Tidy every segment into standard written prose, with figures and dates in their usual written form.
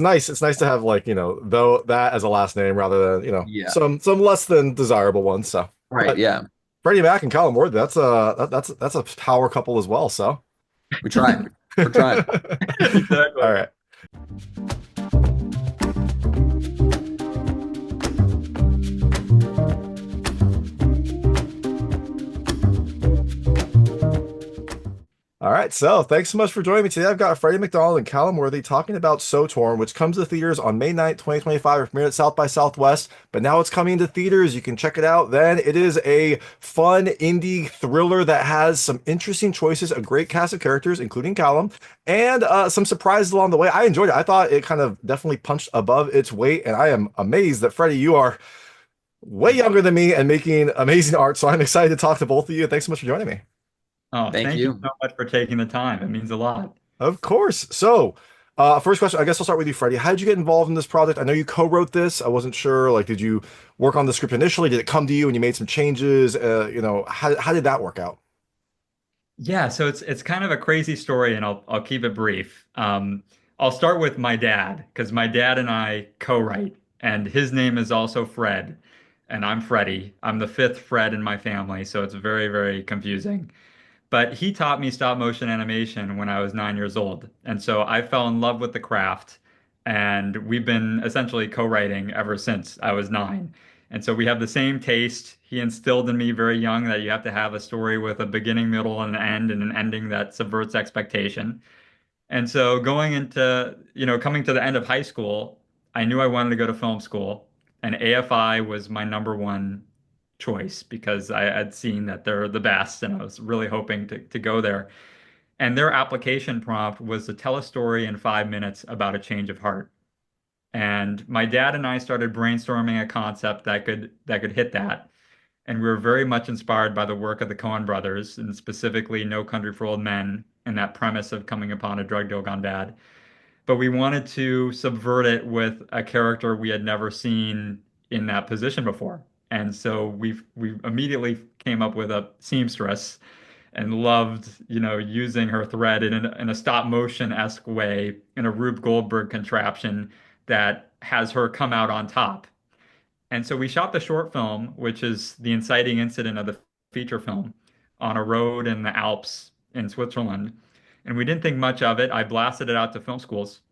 nice. It's nice to have like, though that as a last name rather than, Yeah. some less than desirable ones. So, Right. but Yeah. Freddie Mac and Calum Ward, that's a power couple as well. So, We try. We're trying. all Exactly. right. All right, so thanks so much for joining me today. I've got Freddie Macdonald and Calum Worthy talking about So Torn, which comes to theaters on May 9th, 2025, or premiered at South by Southwest. But now it's coming to theaters. You can check it out then. It is a fun indie thriller that has some interesting choices, a great cast of characters, including Calum, and some surprises along the way. I enjoyed it. I thought it kind of definitely punched above its weight, and I am amazed that Freddie, you are way younger than me and making amazing art. So I'm excited to talk to both of you. Thanks so much for joining me. Oh, Thank thank you you. so much for taking the time. It means a lot. Of course. So, first question, I guess I'll start with you, Freddie. How did you get involved in this project? I know you co-wrote this. I wasn't sure, like, did you work on the script initially? Did it come to you and you made some changes? How did that work out? Yeah, so it's kind of a crazy story, and I'll keep it brief. I'll start with my dad because my dad and I co-write, and his name is also Fred, and I'm Freddie. I'm the fifth Fred in my family, so it's very, very confusing. But he taught me stop motion animation when I was 9 years old. And so I fell in love with the craft. And we've been essentially co-writing ever since I was 9. And so we have the same taste. He instilled in me very young that you have to have a story with a beginning, middle, and an end, and an ending that subverts expectation. And so going into, coming to the end of high school, I knew I wanted to go to film school, and AFI was my number one choice because I had seen that they're the best, and I was really hoping to go there. And their application prompt was to tell a story in 5 minutes about a change of heart. And my dad and I started brainstorming a concept that could hit that. And we were very much inspired by the work of the Coen brothers, and specifically No Country for Old Men, and that premise of coming upon a drug deal gone bad. But we wanted to subvert it with a character we had never seen in that position before. And so we immediately came up with a seamstress and loved, using her thread in a stop motion-esque way in a Rube Goldberg contraption that has her come out on top. And so we shot the short film, which is the inciting incident of the feature film, on a road in the Alps in Switzerland. And we didn't think much of it. I blasted it out to film schools.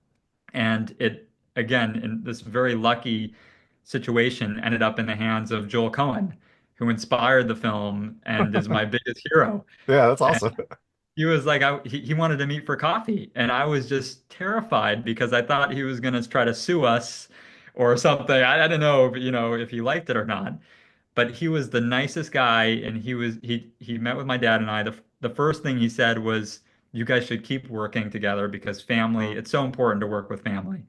And it, again, in this very lucky situation, ended up in the hands of Joel Cohen, who inspired the film and is my biggest hero. Yeah, that's And awesome. he was like, he wanted to meet for coffee. And I was just terrified because I thought he was going to try to sue us or something. I didn't know, if he liked it or not. But he was the nicest guy, and he met with my dad and I. The first thing he said was, "You guys should keep working together because family, it's so important to work with family."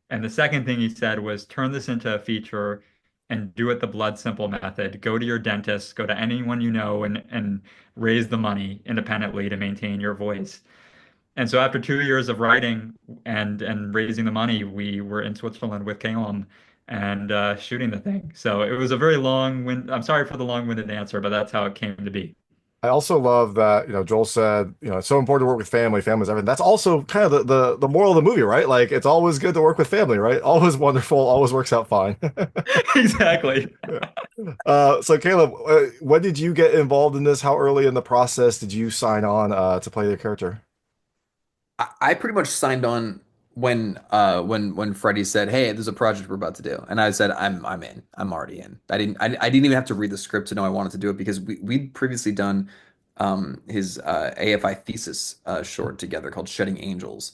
And the second thing he said was, "Turn this into a feature and do it the blood simple method. Go to your dentist, go to anyone you know, and raise the money independently to maintain your voice." And so after 2 years of writing and raising the money, we were in Switzerland with Calum and shooting the thing. So it was a very I'm sorry for the long-winded answer, but that's how it came to be. I also love that, Joel said, it's so important to work with family. Family's everything. That's also kind of the moral of the movie, right? Like it's always good to work with family, right? Always wonderful, always works out fine. Exactly. Yeah. So Caleb, when did you get involved in this? How early in the process did you sign on to play the character? I pretty much signed on when Freddie said, "Hey, there's a project we're about to do," and I said, "I'm in. I'm already in." I didn't even have to read the script to know I wanted to do it because we'd previously done his AFI thesis short together called Shedding Angels,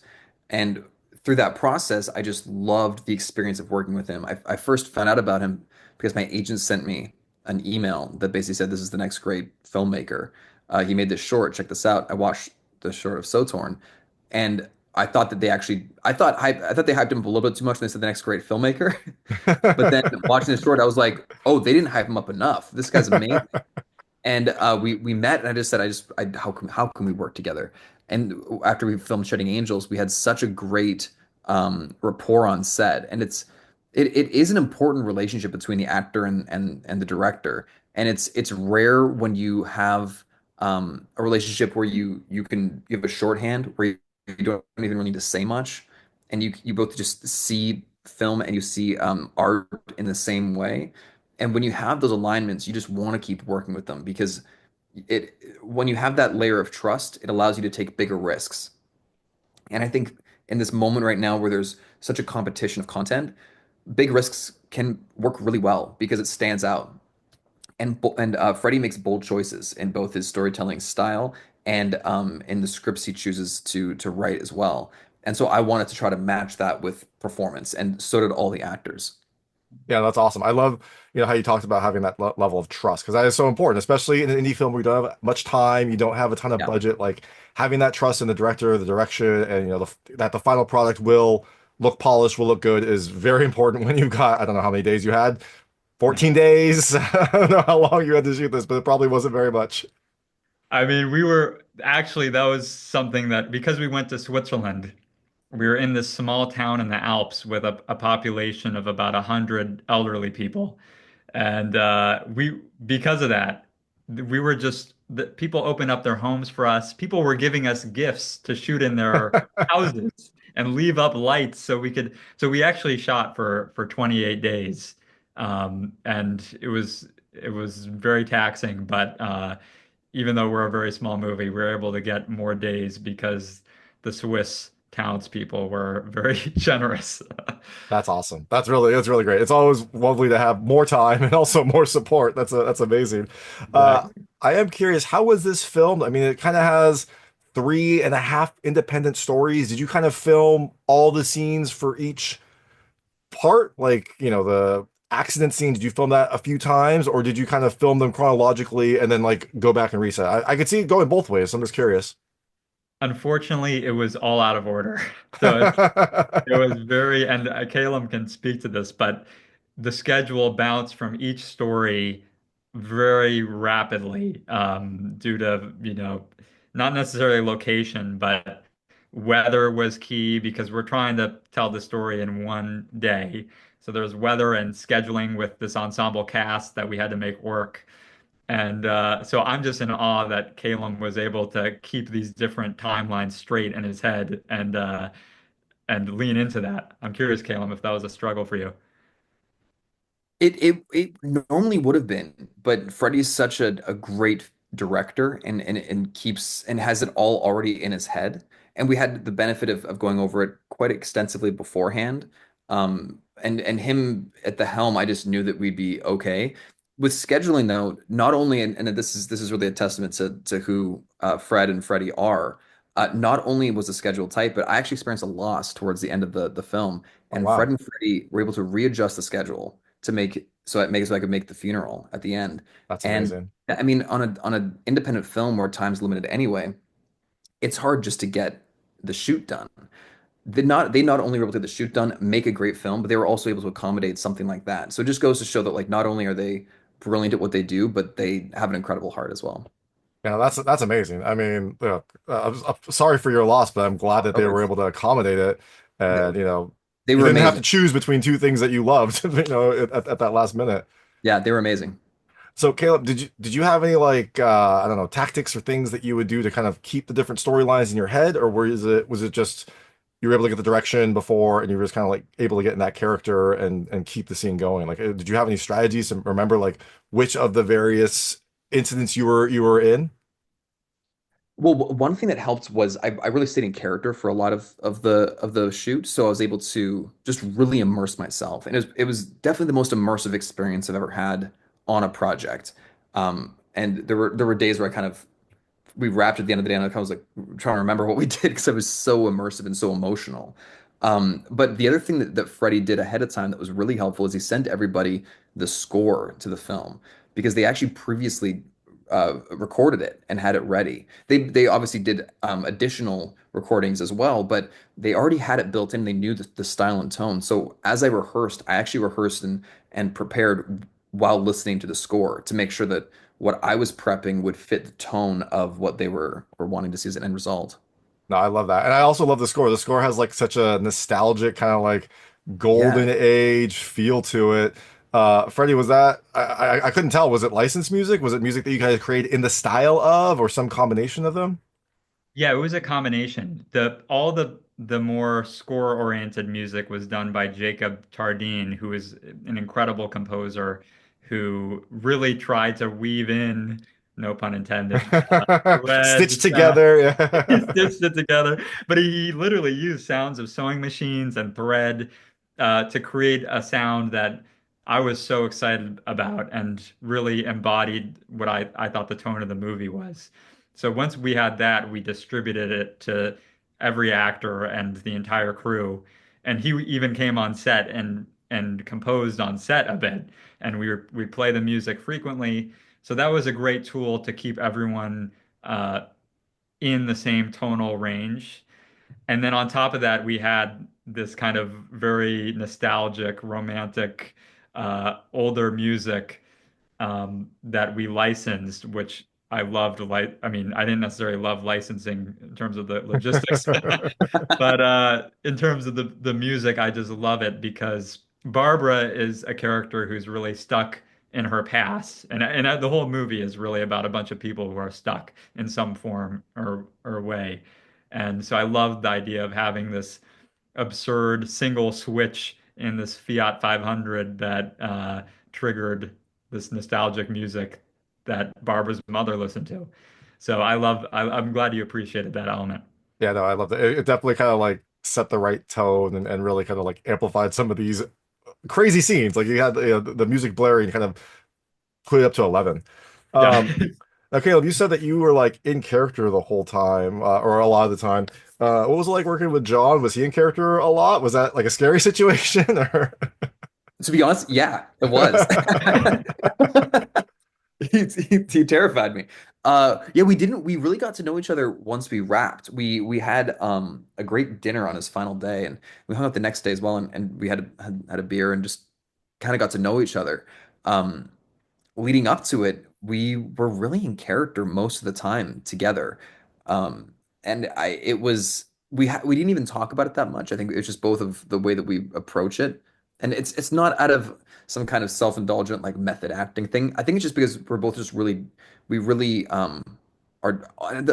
and through that process, I just loved the experience of working with him. I first found out about him because my agent sent me an email that basically said, "This is the next great filmmaker. He made this short. Check this out." I watched the short of So Torn, and I thought that they actually, I thought they hyped him up a little bit too much when they said the next great filmmaker. But then watching this short, I was like, oh, they didn't hype him up enough. This guy's amazing. And we met, and I just said, how can we work together? And after we filmed Shedding Angels, we had such a great rapport on set, and it is an important relationship between the actor and the director, and it's rare when you have a relationship where you have a shorthand where you don't even really need to say much, and you both just see film and you see art in the same way. And when you have those alignments, you just want to keep working with them because it when you have that layer of trust, it allows you to take bigger risks. And I think in this moment right now where there's such a competition of content, big risks can work really well because it stands out. And Freddie makes bold choices in both his storytelling style and in the scripts he chooses to write as well. And so I wanted to try to match that with performance, and so did all the actors. Yeah, that's awesome. I love, how you talked about having that level of trust because that is so important, especially in an indie film where you don't have much time, you don't have a ton of Yeah. budget. Like having that trust in the director, the direction, and that the final product will look polished, will look good is very important when you've got, I don't know how many days you had, 14 days. I don't know how long you had to shoot this, but it probably wasn't very much. I mean, we were actually, that was something that because we went to Switzerland, we were in this small town in the Alps with a population of about 100 elderly people. And because of that, we were just, the people opened up their homes for us. People were giving us gifts to shoot in their houses and leave up lights so we actually shot for 28 days. And it was very taxing, but even though we're a very small movie, we were able to get more days because the Swiss townspeople were very generous. That's awesome. That's really great. It's always lovely to have more time and also more support. That's amazing. Uh, Exactly. I am curious, how was this filmed? I mean, it kind of has three and a half independent stories. Did you kind of film all the scenes for each part? Like, the accident scene, did you film that a few times, or did you kind of film them chronologically and then like go back and reset? I could see it going both ways, so I'm just curious. Unfortunately, it was all out of order. So it was very, and Calum can speak to this, but the schedule bounced from each story very rapidly due to, not necessarily location, but weather was key because we're trying to tell the story in one day. So there's weather and scheduling with this ensemble cast that we had to make work. And so I'm just in awe that Calum was able to keep these different timelines straight in his head and lean into that. I'm curious, Calum, if that was a struggle for you. It normally would have been, but Freddie's such a great director and keeps and has it all already in his head. And we had the benefit of going over it quite extensively beforehand. And him at the helm, I just knew that we'd be okay. With scheduling though, not only and this is really a testament to who Fred and Freddie are. Not only was the schedule tight, but I actually experienced a loss towards the end of the film. Oh, And Fred wow. and Freddie were able to readjust the schedule to make it so I could make the funeral at the end. That's And amazing. I mean, on an independent film where time's limited anyway, it's hard just to get the shoot done. They not only were able to get the shoot done, make a great film, but they were also able to accommodate something like that. So it just goes to show that like not only are they brilliant at what they do, but they have an incredible heart as well. Yeah, that's amazing. I mean, I'm sorry for your loss, but I'm glad that they Oh, were able to accommodate it, and they you were didn't have to amazing. choose between two things that you loved, at that last minute. Yeah, they were amazing. So, Caleb, did you have any like I don't know, tactics or things that you would do to kind of keep the different storylines in your head, or was it just you were able to get the direction before and you were just kind of like able to get in that character and keep the scene going? Like, did you have any strategies to remember like which of the various incidents you were in? Well, one thing that helped was I really stayed in character for a lot of the shoot, so I was able to just really immerse myself, and it was definitely the most immersive experience I've ever had on a project. And there were days where I kind of we wrapped at the end of the day, and I kind of was like trying to remember what we did because I was so immersive and so emotional. But the other thing that Freddie did ahead of time that was really helpful is he sent everybody the score to the film because they actually previously recorded it and had it ready. They obviously did additional recordings as well, but they already had it built in. They knew the style and tone. So as I rehearsed, I actually rehearsed and prepared while listening to the score to make sure that what I was prepping would fit the tone of what they were wanting to see as an end result. No, I love that. And I also love the score. The score has like such a nostalgic kind of like golden Yeah. age feel to it. Freddie, was that I couldn't tell. Was it licensed music? Was it music that you guys created in the style of or some combination of them? Yeah, it was a combination. The all the the more score-oriented music was done by Jacob Tardine, who is an incredible composer who really tried to weave in, no pun intended, Stitched thread sound. together. He Yeah. stitched it together, but he literally used sounds of sewing machines and thread to create a sound that I was so excited about and really embodied what I thought the tone of the movie was. So once we had that, we distributed it to every actor and the entire crew. And he even came on set and composed on set a bit. And we play the music frequently. So that was a great tool to keep everyone in the same tonal range. And then on top of that, we had this kind of very nostalgic, romantic, older music that we licensed, which I loved. Like, I mean, I didn't necessarily love licensing in terms of the logistics, but in terms of the music, I just love it because Barbara is a character who's really stuck in her past, and the whole movie is really about a bunch of people who are stuck in some form or way. And so I love the idea of having this absurd single switch in this Fiat 500 that triggered this nostalgic music that Barbara's mother listened to. So I'm glad you appreciated that element. Yeah, no, I love that. It definitely kind of like set the right tone and really kind of like amplified some of these crazy scenes. Like you had the music blaring kind of put it up to 11. Yeah. Um, now, Caleb, you said that you were like in character the whole time, or a lot of the time. What was it like working with John? Was he in character a lot? Was that like a scary situation or? To be honest, yeah, it was. He terrified me. Yeah, we really got to know each other once we wrapped. We had a great dinner on his final day, and we hung out the next day as well, and we had a beer and just kind of got to know each other. Um, Leading up to it, we were really in character most of the time together. And we didn't even talk about it that much. I think it was just both of the way that we approach it. And it's not out of some kind of self-indulgent like method acting thing. I think it's just because we're both just we really are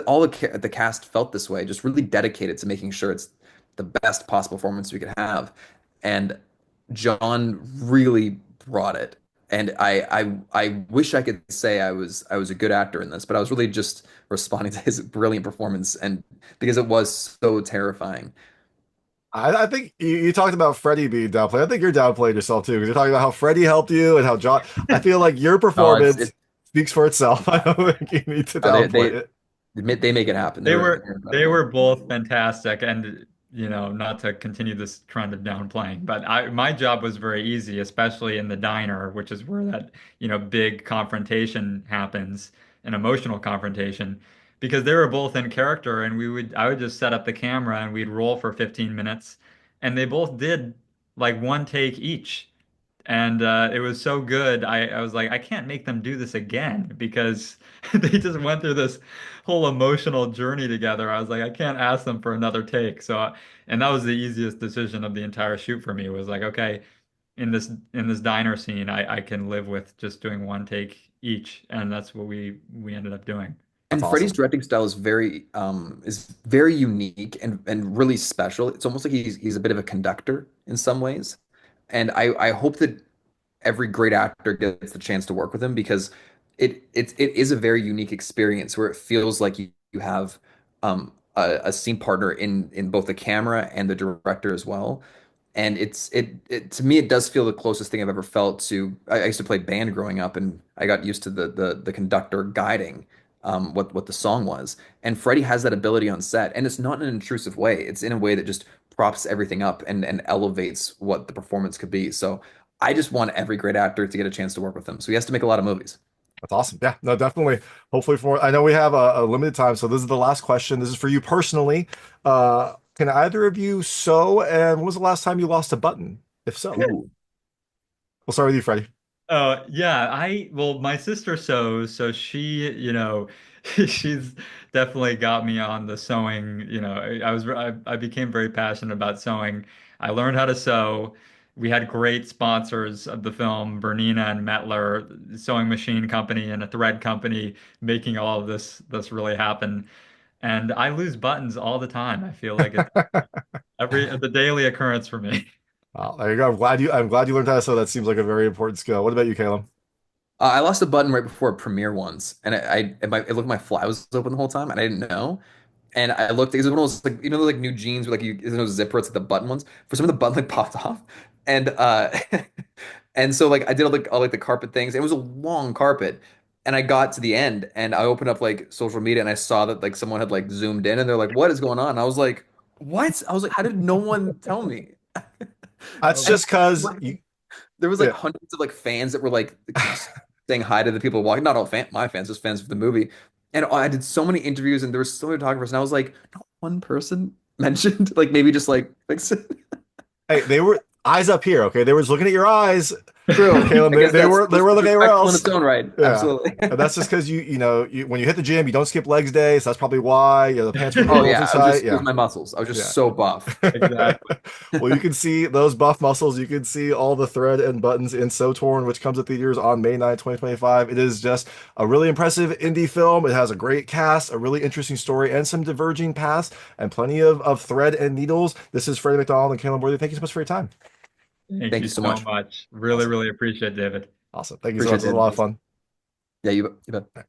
all the cast felt this way, just really dedicated to making sure it's the best possible performance we could have. And John really brought it. And I wish I could say I was a good actor in this, but I was really just responding to his brilliant performance and because it was so terrifying. I think you talked about Freddie being downplayed. I think you're downplaying yourself too, because you're talking about how Freddie helped you and how John. I feel like your Oh, performance speaks for itself. I don't think you need to downplay they it. they make it happen. They They're were they incredible. were both fantastic, and not to continue this trend of downplaying, but my job was very easy, especially in the diner, which is where that big confrontation happens, an emotional confrontation, because they were both in character, and I would just set up the camera and we'd roll for 15 minutes, and they both did like one take each. And it was so good. I was like, I can't make them do this again because they just went through this whole emotional journey together. I was like, I can't ask them for another take. So, and that was the easiest decision of the entire shoot for me was like, okay, in this diner scene, I can live with just doing one take each, and that's what we ended up doing. That's And Freddie's awesome. directing style is very unique and really special. It's almost like he's a bit of a conductor in some ways. And I hope that every great actor gets the chance to work with him because it is a very unique experience where it feels like you have a scene partner in both the camera and the director as well. And it to me it does feel the closest thing I've ever felt to I used to play band growing up and I got used to the conductor guiding what the song was. And Freddie has that ability on set and it's not in an intrusive way. It's in a way that just props everything up and elevates what the performance could be. So I just want every great actor to get a chance to work with him. So he has to make a lot of movies. That's awesome. Yeah, no, definitely. Hopefully for I know we have a limited time, so this is the last question. This is for you personally. Can either of you sew? And when was the last time you lost a button? If so, Ooh. we'll start with you, Freddie. Oh, yeah, well, my sister sews, so she's definitely got me on the sewing, I became very passionate about sewing. I learned how to sew. We had great sponsors of the film, Bernina and Mettler, sewing machine company and a thread company making all of this really happen. and I lose buttons all the time. I feel like it's a daily occurrence for me. Wow, there you go. I'm glad you learned how to sew. That seems like a very important skill. What about you, Calum? I lost a button right before a premiere once, and it looked like my fly was open the whole time, and I didn't know. And I looked, it was one of those like those like new jeans where like there's no zipper, it's like the button ones. For some of the button like popped off, and and so like I did all like the carpet things. It was a long carpet, and I got to the end, and I opened up like social media, and I saw that like someone had like zoomed in, and they're like, "What is going on?" And I was like, "What?" I was like, "How did no one tell me?" That's And just because you, there was like yeah. hundreds of like fans that were like saying hi to the people walking. Not all my fans, just fans of the movie. And I did so many interviews, and there were so many photographers, and I was like, not one person mentioned, like maybe just like Hey, they were eyes up here, okay? They were just looking at your eyes. true. Calum, I guess they that's were looking everywhere respectful in else. its own right. Yeah. Absolutely. And that's just because when you hit the gym, you don't skip legs day, so that's probably why. The pants were Oh really yeah, I was multi-site. just it was Yeah. my muscles. I was just Yeah. so buff. Exactly. Well, you can see those buff muscles. You can see all the thread and buttons in So Torn, which comes at theaters on May 9th, 2025. It is just a really impressive indie film. It has a great cast, a really interesting story, and some diverging paths, and plenty of thread and needles. This is Freddie Macdonald and Calum Worthy. Thank you so much for your time. Thank Thank you you so so much. much. Really, Awesome. really appreciate it, David. Awesome. Thank you so much. Appreciate It was a it. lot of fun. Yeah, you bet.